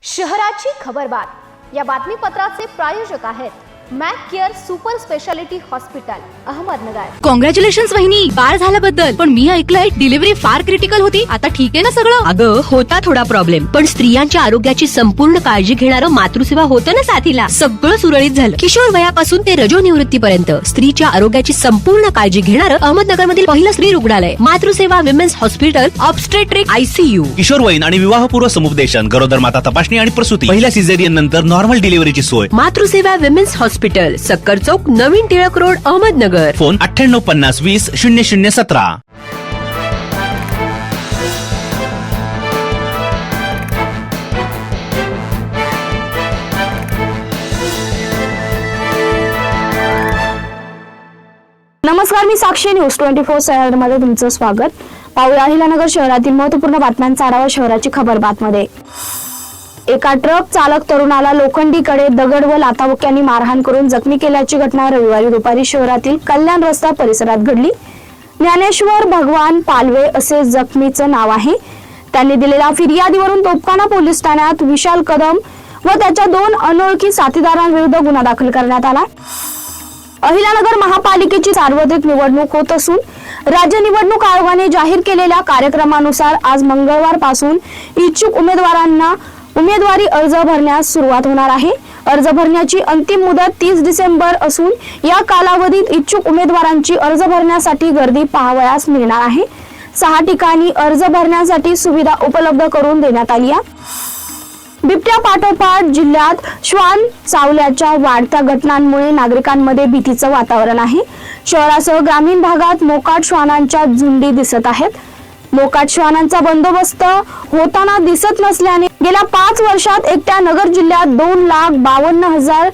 शहराची खबरबात या बातमीपत्राचे प्रायोजक आहेत Mac care super speciality hospital Ahmednagar. Congratulations वहिनी, बाळ झाल्याबद्दल। पण मी ऐकलंय डिलिव्हरी फार क्रिटिकल होती। आता ठीक आहे ना सगळं? अगं होता थोडा प्रॉब्लेम, पण स्त्रियांच्या आरोग्याची संपूर्ण काळजी घेणारं मातृसेवा होतं ना साथीला। सगळं सुरळीत झालं। किशोर वयापासून ते रजोनिवृत्तीपर्यंत स्त्रीच्या आरोग्याची संपूर्ण काळजी घेणारं अहमदनगर मधील पहिलं स्त्री रुग्णालय Matruseva women's hospital obstetric ICU। किशोरवयीन आणि विवाहपूर्व समुपदेशन, गरोदर माता तपासणी आणि प्रसूती, पहिल्या सिझेरियन नंतर नॉर्मल डिलिव्हरीची सोय। मातृसेवा विमेन्स हॉस्पिटल, सक्कर चौक, नवीन टिळक रोड, अहमदनगर। फोन 9850 20 0017। नमस्कार, मी साक्षी, न्यूज 24 सह्याद्रीमध्ये तुमचं स्वागत। पाहूया अहिल्यानगर शहरातील महत्त्वपूर्ण बातम्यांचा आढावा शहराची खबरबातमध्ये। एका ट्रक चालक तरुणाला लोखंडीकडे दगड व लाथाबुक्क्यांनी मारहाण करून जखमी केल्याची घटना रविवारी दुपारी शहरातील कल्याण रस्ता परिसरात घडली। ज्ञानेश्वर भगवान पालवे असे जखमीचं नाव आहे। त्यांनी दिलेल्या फिर्यादीवरून तोपखाना पोलीस ठाण्यात विशाल कदम व त्याच्या 2 अनोळखी साथीदारांविरुद्ध गुन्हा दाखल करण्यात आला। अहिल्यानगर महापालिकेची सार्वत्रिक निवडणूक होत असून राज्य निवडणूक आयोगाने जाहीर केलेल्या कार्यक्रमानुसार आज मंगळवार पासून इच्छुक उमेदवारांना उमेदवारी अर्ज भरण्यास सुरुवात होणार आहे। अर्ज भरण्याची अंतिम मुदत 30 डिसेंबर असून या कालावधीत इच्छुक उमेदवारांची अर्ज भरण्यासाठी गर्दी पाहावयास मिळणार आहे। 6 ठिकाणी अर्ज भरण्यासाठी सुविधा उपलब्ध करून देण्यात आली आहे। बिबट्या पाठोपाठ जिल्ह्यात श्वान चावल्याच्या वाढत्या घटनांमुळे नागरिकांमध्ये भीतीचं वातावरण आहे। शहरासह ग्रामीण भागात मोकाट श्वानांच्या झुंडी दिसत आहेत। मोकाट श्वानांचा बंदोबस्त होताना दिसत नसल्याने गेल्या 5 वर्षात एकट्या नगर जिल्ह्यात 2,52,000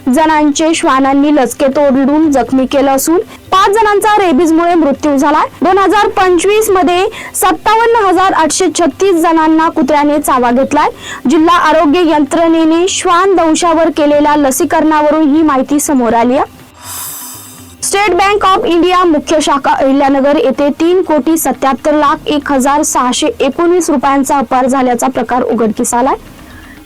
जणांचे श्वानांनी लचके तोडून जखमी केलं असून 5 जणांचा रेबीजमुळे मृत्यू झाला। 2025 मध्ये 57,836 जणांना कुत्र्याने चावा घेतलाय। जिल्हा आरोग्य यंत्रणेने श्वान दंशावर केलेल्या लसीकरणावरून ही माहिती समोर आली आहे। स्टेट बँक ऑफ इंडिया मुख्य शाखा अहिल्यानगर येथे 3,77,01,619 रुपयांचा अपहार झाल्याचा प्रकार उघडकीस आलाय।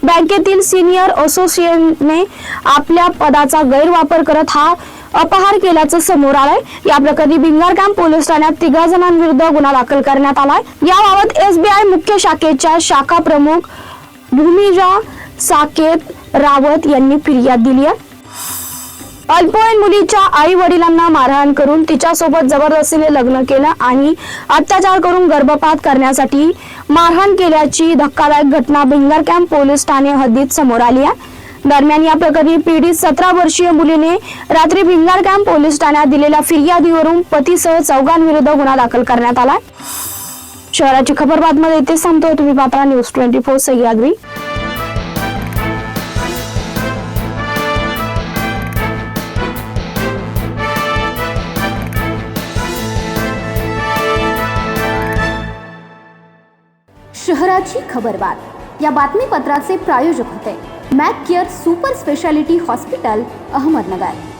बँकेतील सिनियर असोसिएटने आपल्या पदाचा गैरवापर करत हा अपहार केल्याचं समोर आलंय। या प्रकरणी भिंगार कॅम्प पोलीस ठाण्यात 3 जणांविरुद्ध गुन्हा दाखल करण्यात आलाय। याबाबत SBI मुख्य शाखेच्या शाखा प्रमुख भूमिजा साकेत रावत यांनी फिर्याद दिली आहे। अल्पवयीन मुलीच्या आई वडिलांना मारहाण करून तिच्यासोबत जबरदस्तीने लग्न केलं आणि अत्याचार करून गर्भपात करण्यासाठी मारहाण केल्याची धक्कादायक घटना भिंगार कॅम्प पोलीस ठाणे हद्दीत समोर आली आहे। दरम्यान या प्रकरणी पीडित 17 वर्षीय मुलीने रात्री भिंगार कॅम्प पोलीस ठाण्यात दिलेल्या फिर्यादीवरून पतीसह 4 विरुद्ध गुन्हा दाखल करण्यात आला। शहराची खबरबातमध्ये इथे थांबतोय। तुम्ही पाहता न्यूज 24 सह्याद्री। शहराची खबरबात या बातमीपत्राचे प्रायोजक होते Mac care super speciality hospital Ahmednagar.